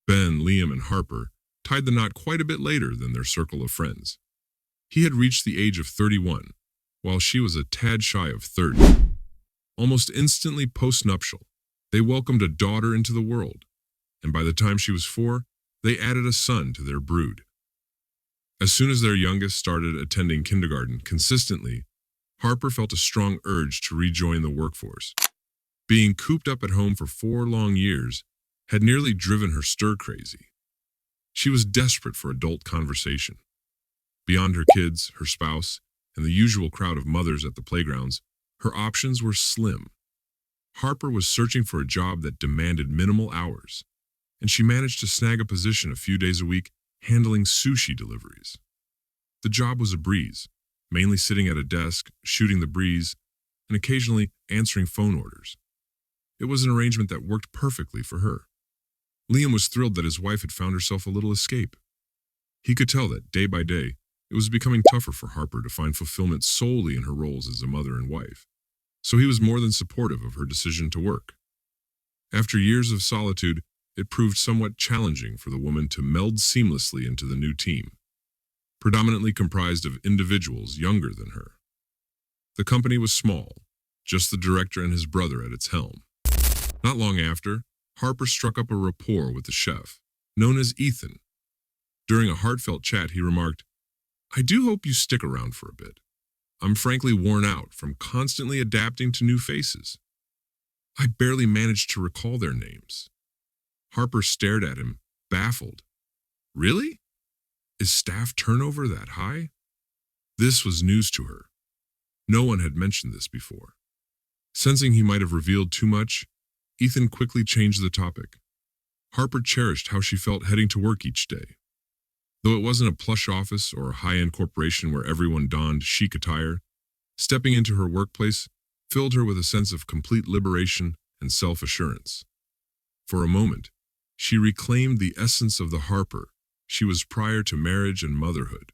Ben, Liam, and Harper tied the knot quite a bit later than their circle of friends. He had reached the age of 31, while she was a tad shy of 30. Almost instantly post-nuptial, they welcomed a daughter into the world, and by the time she was 4, they added a son to their brood. As soon as their youngest started attending kindergarten consistently, Harper felt a strong urge to rejoin the workforce. Being cooped up at home for 4 long years had nearly driven her stir-crazy. She was desperate for adult conversation. Beyond her kids, her spouse, and the usual crowd of mothers at the playgrounds, her options were slim. Harper was searching for a job that demanded minimal hours, and she managed to snag a position a few days a week handling sushi deliveries. The job was a breeze, mainly sitting at a desk, shooting the breeze, and occasionally answering phone orders. It was an arrangement that worked perfectly for her. Liam was thrilled that his wife had found herself a little escape. He could tell that, day by day, it was becoming tougher for Harper to find fulfillment solely in her roles as a mother and wife, so he was more than supportive of her decision to work. After years of solitude, it proved somewhat challenging for the woman to meld seamlessly into the new team, predominantly comprised of individuals younger than her. The company was small, just the director and his brother at its helm. Not long after, Harper struck up a rapport with the chef, known as Ethan. During a heartfelt chat, he remarked, "I do hope you stick around for a bit. I'm frankly worn out from constantly adapting to new faces. I barely managed to recall their names." Harper stared at him, baffled. Really? Is staff turnover that high? This was news to her. No one had mentioned this before. Sensing he might have revealed too much, Ethan quickly changed the topic. Harper cherished how she felt heading to work each day. Though it wasn't a plush office or a high-end corporation where everyone donned chic attire, stepping into her workplace filled her with a sense of complete liberation and self-assurance. For a moment, she reclaimed the essence of the Harper she was prior to marriage and motherhood.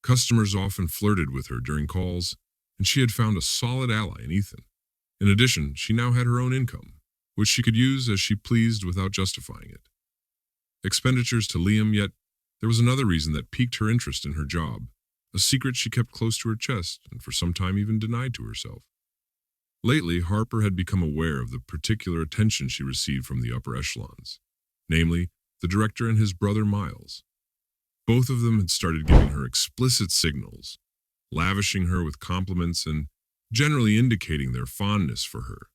Customers often flirted with her during calls, and she had found a solid ally in Ethan. In addition, she now had her own income, which she could use as she pleased without justifying it. Expenditures to Liam, yet there was another reason that piqued her interest in her job, a secret she kept close to her chest and for some time even denied to herself. Lately, Harper had become aware of the particular attention she received from the upper echelons, namely, the director and his brother Miles. Both of them had started giving her explicit signals, lavishing her with compliments and generally indicating their fondness for her.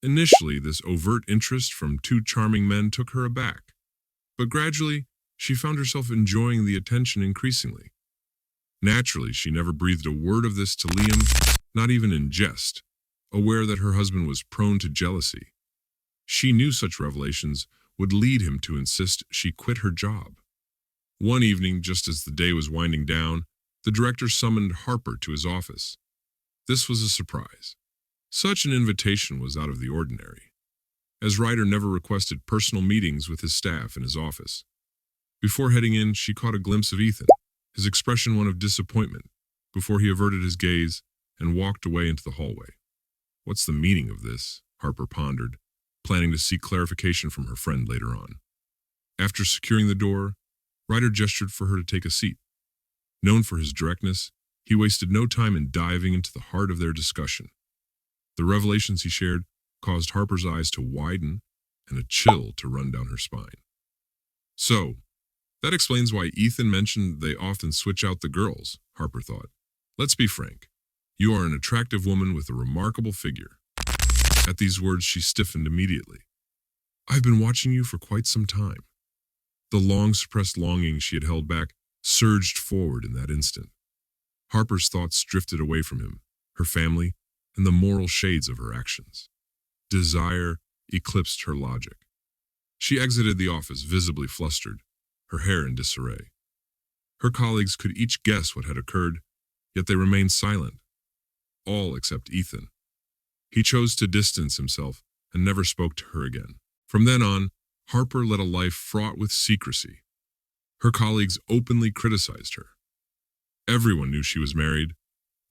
Initially, this overt interest from 2 charming men took her aback, but gradually, she found herself enjoying the attention increasingly. Naturally, she never breathed a word of this to Liam, not even in jest, aware that her husband was prone to jealousy. She knew such revelations would lead him to insist she quit her job. One evening, just as the day was winding down, the director summoned Harper to his office. This was a surprise. Such an invitation was out of the ordinary, as Ryder never requested personal meetings with his staff in his office. Before heading in, she caught a glimpse of Ethan, his expression one of disappointment, before he averted his gaze and walked away into the hallway. What's the meaning of this? Harper pondered, planning to seek clarification from her friend later on. After securing the door, Ryder gestured for her to take a seat. Known for his directness, he wasted no time in diving into the heart of their discussion. The revelations he shared caused Harper's eyes to widen and a chill to run down her spine. So, that explains why Ethan mentioned they often switch out the girls, Harper thought. Let's be frank. You are an attractive woman with a remarkable figure. At these words, she stiffened immediately. I've been watching you for quite some time. The long-suppressed longing she had held back surged forward in that instant. Harper's thoughts drifted away from him, her family, and the moral shades of her actions. Desire eclipsed her logic. She exited the office visibly flustered, her hair in disarray. Her colleagues could each guess what had occurred, yet they remained silent. All except Ethan. He chose to distance himself and never spoke to her again. From then on, Harper led a life fraught with secrecy. Her colleagues openly criticized her. Everyone knew she was married,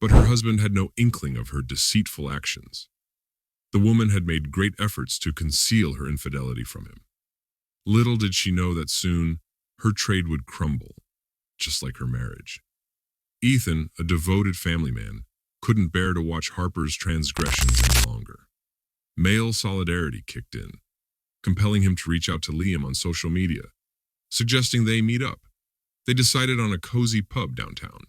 but her husband had no inkling of her deceitful actions. The woman had made great efforts to conceal her infidelity from him. Little did she know that soon her trade would crumble, just like her marriage. Ethan, a devoted family man, couldn't bear to watch Harper's transgressions any longer. Male solidarity kicked in, compelling him to reach out to Liam on social media, suggesting they meet up. They decided on a cozy pub downtown,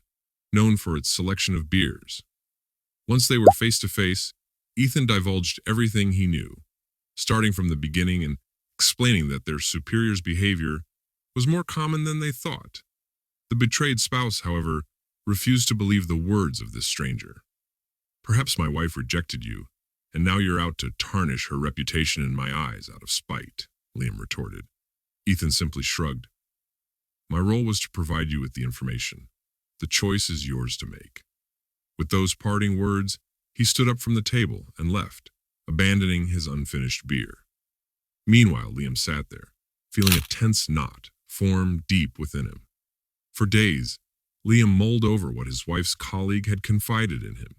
known for its selection of beers. Once they were face to face, Ethan divulged everything he knew, starting from the beginning and explaining that their superior's behavior was more common than they thought. The betrayed spouse, however, refused to believe the words of this stranger. "Perhaps my wife rejected you, and now you're out to tarnish her reputation in my eyes out of spite," Liam retorted. Ethan simply shrugged. "My role was to provide you with the information. The choice is yours to make." With those parting words, he stood up from the table and left, abandoning his unfinished beer. Meanwhile, Liam sat there, feeling a tense knot form deep within him. For days, Liam mulled over what his wife's colleague had confided in him.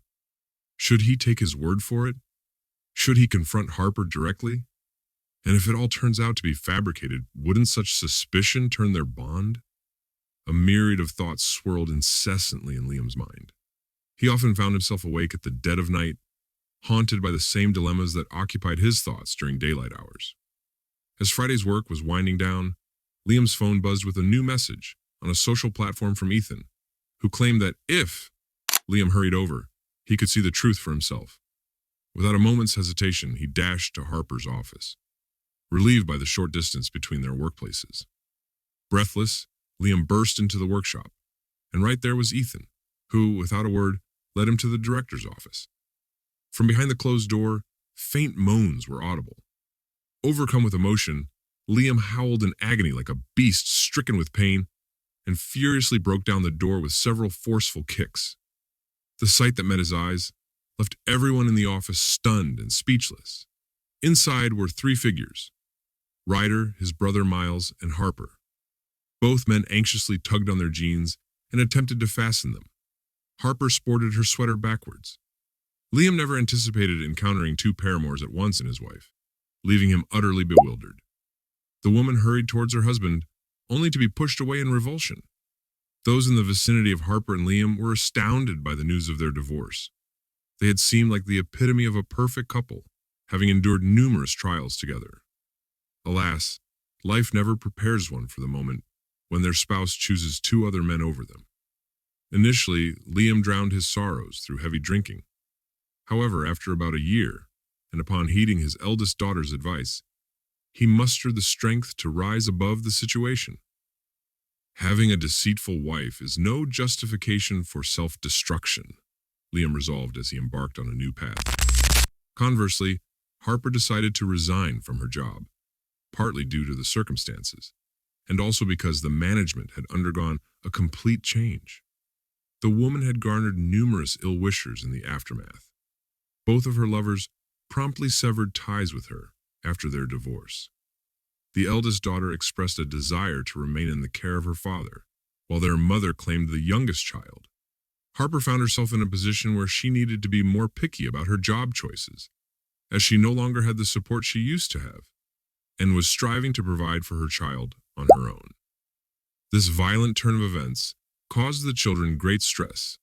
Should he take his word for it? Should he confront Harper directly? And if it all turns out to be fabricated, wouldn't such suspicion turn their bond? A myriad of thoughts swirled incessantly in Liam's mind. He often found himself awake at the dead of night, haunted by the same dilemmas that occupied his thoughts during daylight hours. As Friday's work was winding down, Liam's phone buzzed with a new message on a social platform from Ethan, who claimed that if Liam hurried over, he could see the truth for himself. Without a moment's hesitation, he dashed to Harper's office, relieved by the short distance between their workplaces. Breathless, Liam burst into the workshop, and right there was Ethan, who, without a word, led him to the director's office. From behind the closed door, faint moans were audible. Overcome with emotion, Liam howled in agony like a beast stricken with pain, and furiously broke down the door with several forceful kicks. The sight that met his eyes left everyone in the office stunned and speechless. Inside were three figures: Ryder, his brother Miles, and Harper. Both men anxiously tugged on their jeans and attempted to fasten them. Harper sported her sweater backwards. Liam never anticipated encountering two paramours at once in his wife, leaving him utterly bewildered. The woman hurried towards her husband, only to be pushed away in revulsion. Those in the vicinity of Harper and Liam were astounded by the news of their divorce. They had seemed like the epitome of a perfect couple, having endured numerous trials together. Alas, life never prepares one for the moment when their spouse chooses two other men over them. Initially, Liam drowned his sorrows through heavy drinking. However, after about a year, and upon heeding his eldest daughter's advice, he mustered the strength to rise above the situation. Having a deceitful wife is no justification for self-destruction, Liam resolved as he embarked on a new path. Conversely, Harper decided to resign from her job, partly due to the circumstances, and also because the management had undergone a complete change. The woman had garnered numerous ill-wishers in the aftermath. Both of her lovers promptly severed ties with her after their divorce. The eldest daughter expressed a desire to remain in the care of her father, while their mother claimed the youngest child. Harper found herself in a position where she needed to be more picky about her job choices, as she no longer had the support she used to have, and was striving to provide for her child on her own. This violent turn of events caused the children great stress,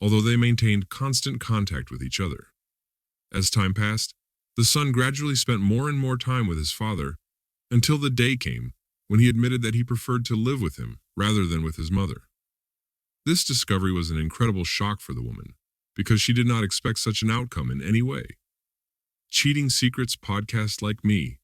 although they maintained constant contact with each other. As time passed, the son gradually spent more and more time with his father until the day came when he admitted that he preferred to live with him rather than with his mother. This discovery was an incredible shock for the woman because she did not expect such an outcome in any way. Cheating Secrets podcast like me